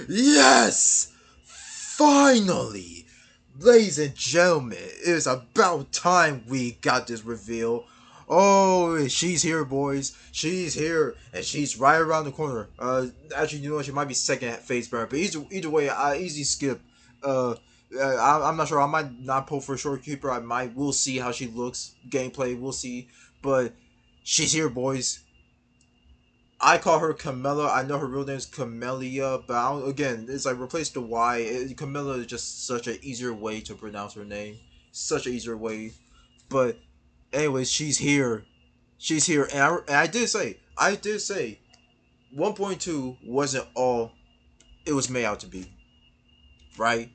Yes! Finally! Ladies and gentlemen, it is about time we got this reveal. Oh, she's here, boys. She's here, and she's right around the corner. Actually, you know what? She might be second face burn, but either way, I easy skip. Uh, I'm not sure. I might not pull for short keeper. I might. We'll see how she looks. Gameplay, we'll see. But she's here, boys. I call her Camella. I know her real name is Camellya, but again, it's like replace the Y. Camilla is just such an easier way to pronounce her name. Such an easier way. But anyways, she's here. She's here, and I did say, 1.2 wasn't all it was made out to be, right?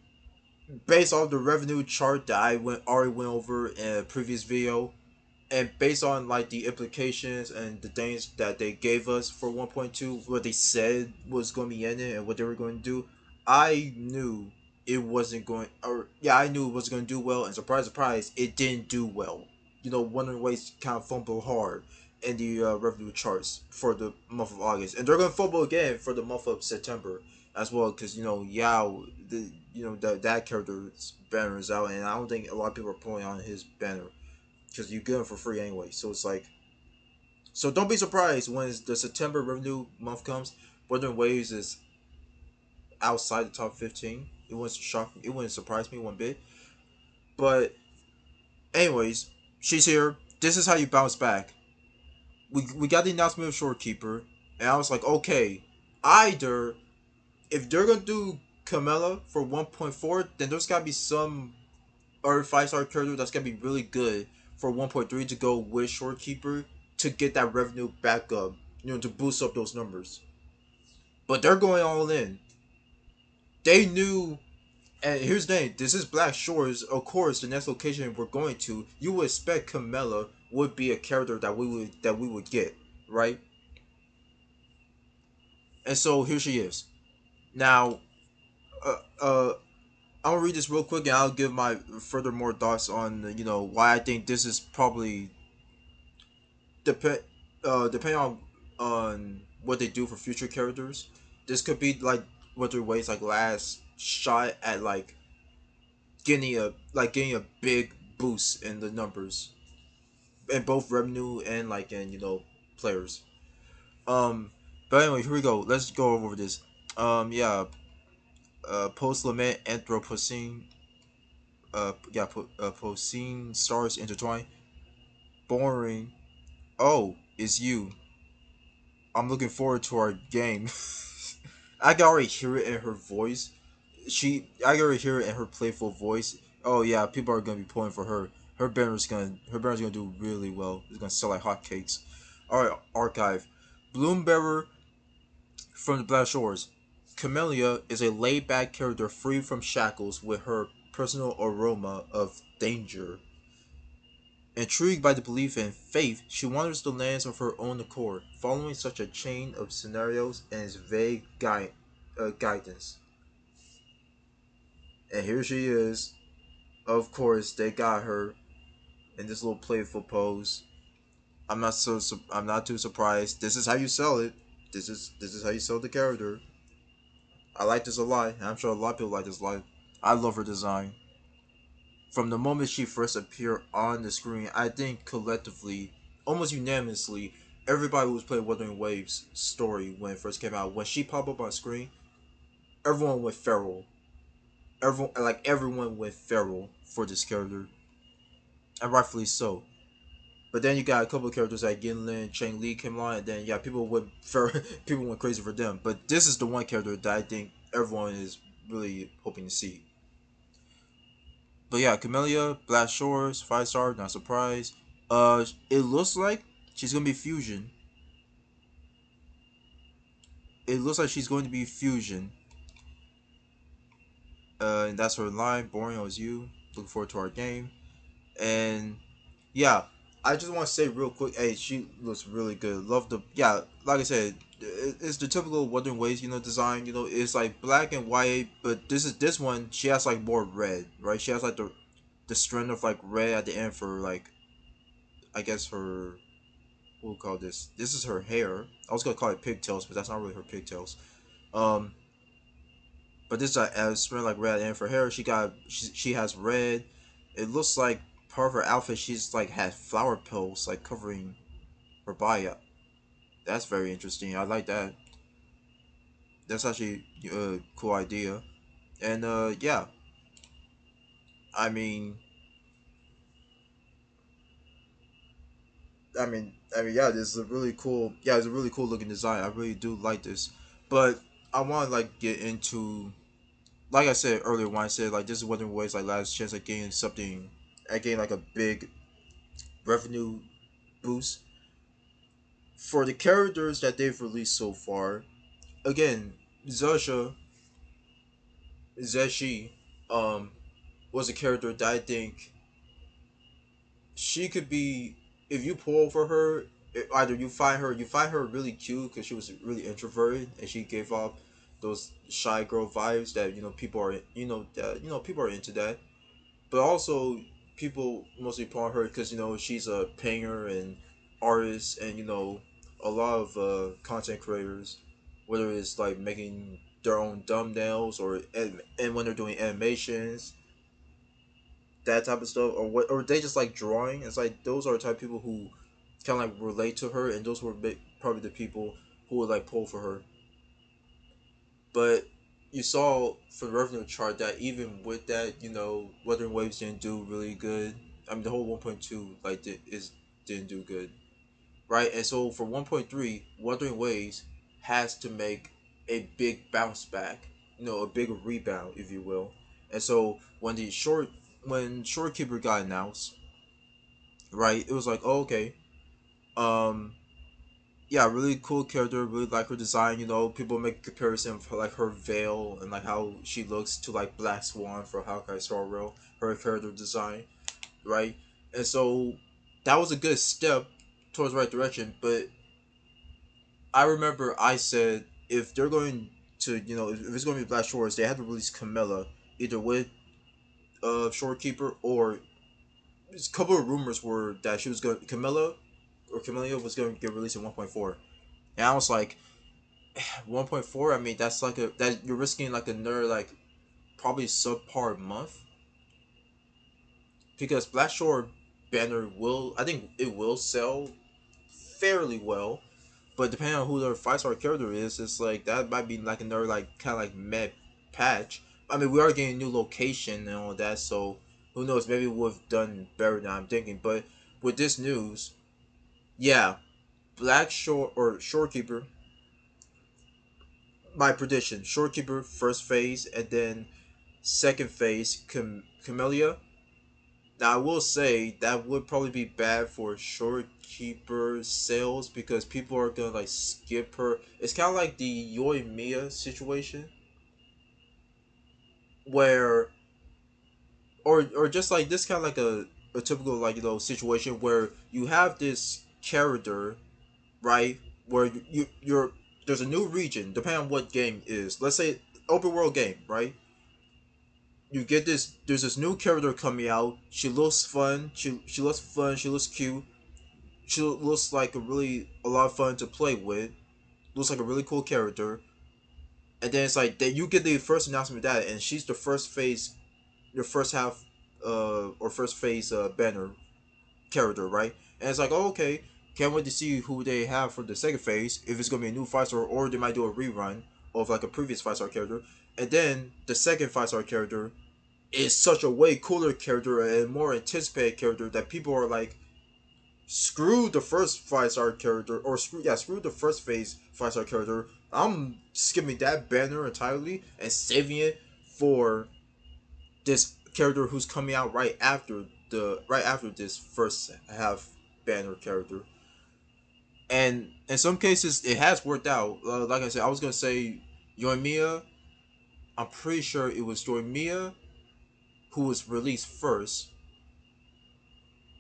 Based off the revenue chart that I already went over in a previous video, and based on like the implications and the things that they gave us for 1.2, what they said was going to be in it and what they were going to do, I knew it wasn't going, or yeah, I knew it was going to do well, and surprise surprise, it didn't do well. You know, Wonder Ways kind of fumbled hard in the revenue charts for the month of August, and they're going to fumble again for the month of September as well, because you know Yao, the that character's banner is out, and I don't think a lot of people are pulling on his banner because you get them for free anyway. So it's like, so don't be surprised when the September revenue month comes. Wuthering Waves is outside the top 15. It wouldn't shock. It wouldn't surprise me one bit. But anyways, she's here. This is how you bounce back. We got the announcement of Shorekeeper, and I was like, okay, either if they're gonna do Camella for 1.4, then there's gotta be some or 5-star character that's gonna be really good for 1.3 to go with Shorekeeper to get that revenue back up, to boost up those numbers. But they're going all in. They knew, and here's the thing: this is Black Shores. Of course, the next location we're going to, you would expect Camella would be a character that we would get, right? And so here she is. Now, uh, uh, I'll read this real quick, and I'll give my furthermore thoughts on why I think this is probably depend depending on what they do for future characters. This could be like what their ways like last shot at getting a big boost in the numbers in both revenue and like in players. Um, but anyway, here we go. Let's go over this. Yeah. Post lament Anthropocene. Yeah. Poscene stars intertwine. Boring. Oh, it's you. I'm looking forward to our game. I can already hear it in her voice. I can already hear it in her playful voice. Oh yeah, people are gonna be pulling for her. Her banner's gonna do really well. It's gonna sell like hotcakes. All right, archive. Bloombearer from the Black Shores. Camellya is a laid-back character free from shackles with her personal aroma of danger. Intrigued by the belief in faith, she wanders the lands of her own accord, following such a chain of scenarios and its vague guidance. And here she is. Of course, they got her in this little playful pose. I'm not too surprised. This is how you sell it. This is how you sell the character. I like this a lot. And I'm sure a lot of people like this a lot. I love her design. From the moment she first appeared on the screen, I think collectively, almost unanimously, everybody who was playing Wuthering Waves story when it first came out, when she popped up on screen, everyone went feral. Everyone went feral for this character, and rightfully so. But then you got a couple of characters like Ginlin, Chang Li came on, and then yeah, people went crazy for them. But this is the one character that I think everyone is really hoping to see. But yeah, Camellya, Black Shores, 5-star, not surprised. It looks like she's gonna be fusion. It looks like she's going to be fusion. And that's her line. Boring as you. Looking forward to our game. And yeah, I just want to say real quick. Hey, she looks really good. Love the Like I said, it's the typical Wuthering Waves design. It's like black and white, but this one. She has like more red, right? She has like the strand of like red at the end for like, I guess her we'll call this. This is her hair. I was gonna call it pigtails, but that's not really her pigtails. Um, but this is smelling like red, and for hair, she has red. It looks like part of her outfit. She's like had flower petals like covering her body. That's very interesting. I like that. That's actually a cool idea. And yeah, I mean, yeah, this is a really cool. Yeah, it's a really cool looking design. I really do like this, but I want to like get into, like I said earlier when I said like this is one of the ways like last chance at getting something, at getting like a big revenue boost for the characters that they've released so far. Again, Zusha Zeshi, um, was a character that I think she could be, if you pull for her, either you find her really cute because she was really introverted and she gave off those shy girl vibes that people are, that people are into that, but also people mostly pull on her because she's a painter and artist, and a lot of content creators, whether it's like making their own thumbnails and when they're doing animations, that type of stuff, or what, or they just like drawing. It's like those are the type of people who kind of like relate to her, and those were probably the people who would like pull for her. But you saw from the revenue chart that even with that, Wuthering Waves didn't do really good. I mean, the whole 1.2 like didn't do good, right? And so for 1.3, Wuthering Waves has to make a big bounce back, a big rebound, if you will. And so when Shorekeeper got announced, right, it was like, oh, okay, um, yeah, really cool character, really like her design. People make comparison for like her veil and like how she looks to like Black Swan for Hawkeye Sorrow, her character design, right? And so that was a good step towards the right direction. But I remember I said if they're going to, if it's going to be Black Shores, they have to release Camellya either with Shorekeeper, or a couple of rumors were that she was going Camellya was going to get released in 1.4. And I was like, 1.4. I mean, that's like that you're risking like another like probably subpar month, because Black Shore banner will, I think it will sell fairly well, but depending on who their 5-star character is, it's like that might be like another like kind of like meh patch. I mean, we are getting a new location and all that, so who knows? Maybe we've done better than I'm thinking. But with this news, yeah, Black Shore or Shorekeeper, my prediction: Shorekeeper first phase, and then second phase Camellya. Now I will say that would probably be bad for Shorekeeper sales because people are gonna like skip her. It's kind of like the Yoi Mia situation, where or just like this kind of like a typical like situation where you have this character, right, where you're there's a new region depending on what game is. Let's say open world game, right? You get this. There's this new character coming out. She looks fun. She looks fun. She looks cute. She looks like a lot of fun to play with. Looks like a really cool character. And then it's like that you get the first announcement of that, and she's the first phase, your first half, or first phase banner character, right? And it's like, oh, okay, can't wait to see who they have for the second phase. If it's gonna be a new 5-star, or they might do a rerun of like a previous 5-star character. And then the second 5-star character is such a way cooler character and more anticipated character that people are like, screw the first 5-star character, or screw the first phase 5-star character. I'm skipping that banner entirely and saving it for this character who's coming out right after this first half banner character. And in some cases, it has worked out. Like I said, I was gonna say Yoimiya. I'm pretty sure it was Yoimiya who was released first,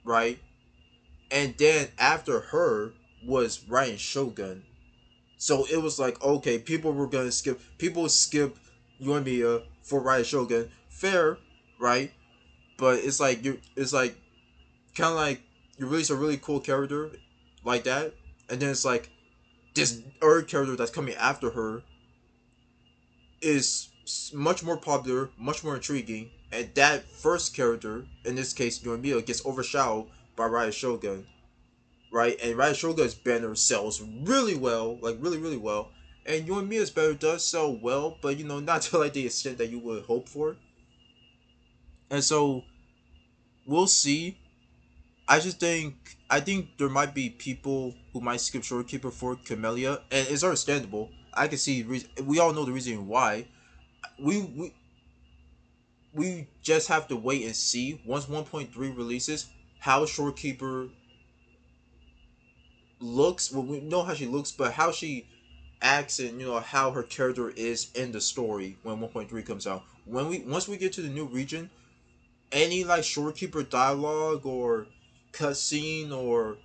right? And then after her was Ryan Shogun. So it was like, okay, people skip Yoimiya for Ryan Shogun. Fair, right? But it's like it's like kind of like you release a really cool character like that, and then it's like this third character that's coming after her is much more popular, much more intriguing, and that first character, in this case Yoimiya, gets overshadowed by Riot Shogun, right? And Riot Shogun's banner sells really well, like really really well, and Yoimiya's banner does sell well, but not to like the extent that you would hope for. And so we'll see. I think there might be people who might skip Shorekeeper for Camellya, and it's understandable. I can see we all know the reason why. We we we just have to wait and see once 1.3 releases how Shorekeeper looks. Well, we know how she looks, but how she acts and how her character is in the story when 1.3 comes out. When we once we get to the new region, any like Shorekeeper dialogue or cutscene or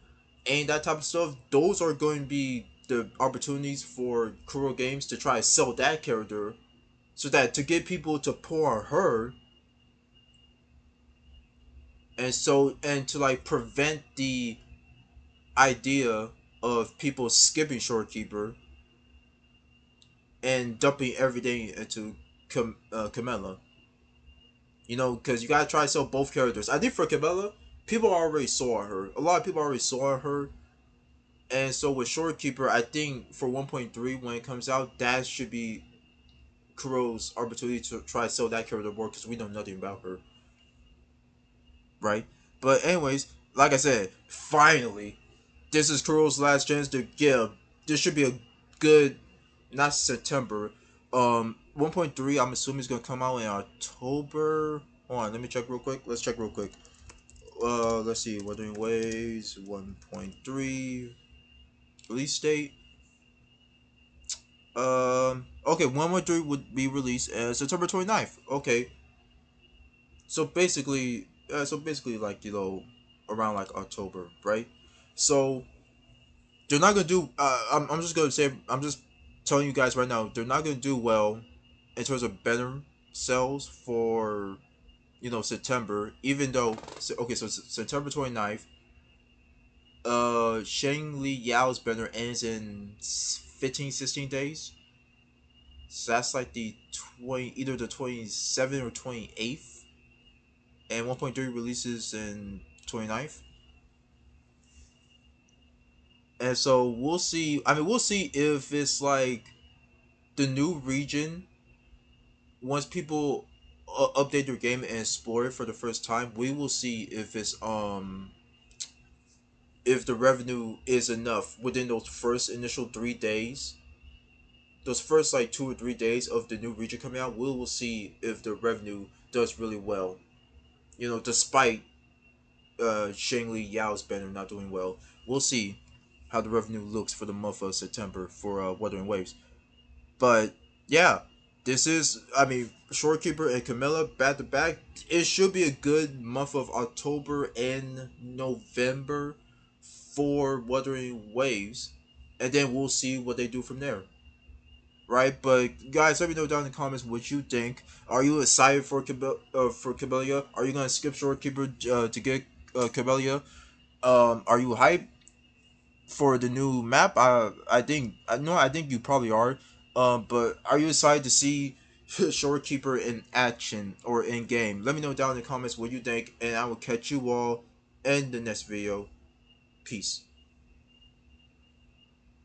any that type of stuff, those are going to be the opportunities for Kuro Games to try to sell that character, so that to get people to pour on her, and to like prevent the idea of people skipping Shorekeeper and dumping everything into Camella. Because you gotta try to sell both characters. I think for Camella, people already saw her. A lot of people already saw her, and so with Shorekeeper, I think for 1.3 when it comes out, that should be Kuro's opportunity to try to sell that character more because we know nothing about her, right? But anyways, like I said, finally, this is Kuro's last chance to give. This should be a good, not September. 1.3. I'm assuming it's gonna come out in October. Hold on, let me check real quick. Let's check real quick. Let's see. Wuthering Waves 1.3 release date. Okay, 1.3 would be released September 29th. Okay, so basically, like around like October, right? So they're not gonna do. I'm just gonna say. I'm just telling you guys right now. They're not gonna do well in terms of better sales for September. Even though okay, so September 29th. Shang Li Yao's banner ends in 15, 16 days. So that's like the 20, either the 27th or 28th, and 1.3 releases in 29th. And so we'll see. I mean, we'll see if it's like the new region. Once people update their game and explore it for the first time, we will see if the revenue is enough within those first initial 3 days. Those first like 2 or 3 days of the new region coming out, we will see if the revenue does really well. Despite Shang Li Yao's banner not doing well, we'll see how the revenue looks for the month of September for Wuthering Waves. But yeah, this is, I mean, Shorekeeper and Camilla back to back. It should be a good month of October and November for Wuthering Waves, and then we'll see what they do from there. Right, but guys, let me know down in the comments what you think. Are you excited for Camellya? Are you gonna skip Shorekeeper to get Camellya? Are you hyped for the new map? I think you probably are. But are you excited to see Shorekeeper in action or in game? Let me know down in the comments what you think, and I will catch you all in the next video. Peace.